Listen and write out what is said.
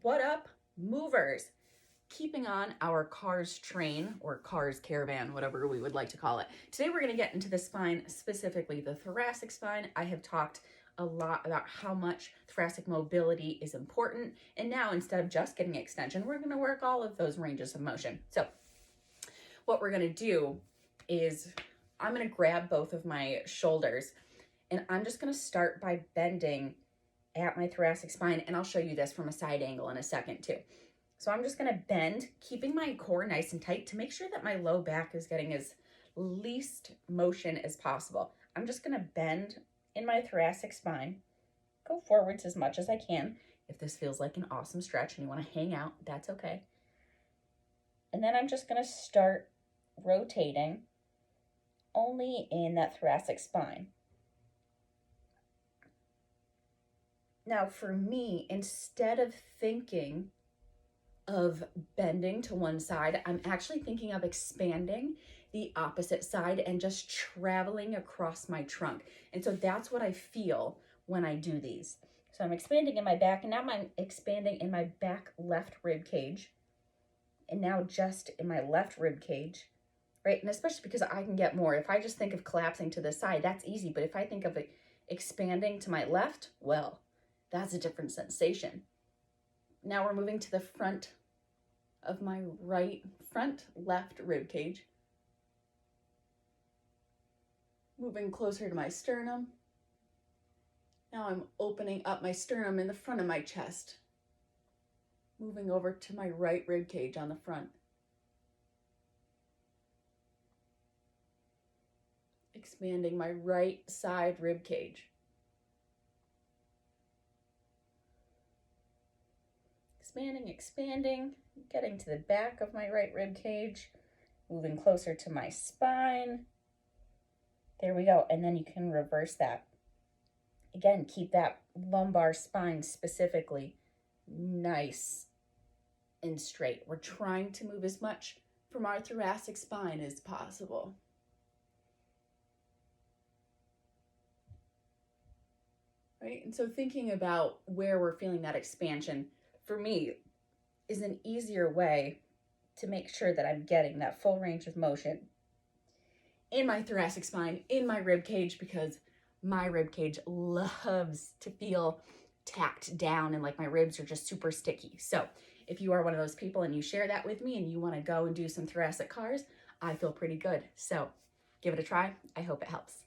What up, movers? Keeping on our CARs train, or CARs caravan, whatever we would like to call it. Today we're going to get into the spine, specifically the thoracic spine. I have talked a lot about how much thoracic mobility is important, and now instead of just getting extension, we're going to work all of those ranges of motion. So what we're going to do is I'm going to grab both of my shoulders, and I'm just going to start by bending at my thoracic spine, and I'll show you this from a side angle in a second too. So I'm just gonna bend, keeping my core nice and tight to make sure that my low back is getting as least motion as possible. I'm just gonna bend in my thoracic spine, go forwards as much as I can. If this feels like an awesome stretch and you wanna hang out, that's okay. And then I'm just gonna start rotating only in that thoracic spine. Now for me, instead of thinking of bending to one side, I'm actually thinking of expanding the opposite side and just traveling across my trunk. And so that's what I feel when I do these. So I'm expanding in my back, and now I'm expanding in my back left rib cage, and now just in my left rib cage, right? And especially because I can get more. If I just think of collapsing to the side, that's easy. But if I think of expanding to my left, well, that's a different sensation. Now we're moving to the front of my front left rib cage. Moving closer to my sternum. Now I'm opening up my sternum in the front of my chest. Moving over to my right rib cage on the front. Expanding my right side rib cage. Expanding, getting to the back of my right rib cage, moving closer to my spine. There we go. And then you can reverse that. Again, keep that lumbar spine specifically nice and straight. We're trying to move as much from our thoracic spine as possible. Right? And so thinking about where we're feeling that expansion, for me, is an easier way to make sure that I'm getting that full range of motion in my thoracic spine, in my rib cage, because my rib cage loves to feel tacked down and like my ribs are just super sticky. So if you are one of those people and you share that with me and you want to go and do some thoracic CARs, I feel pretty good. So give it a try. I hope it helps.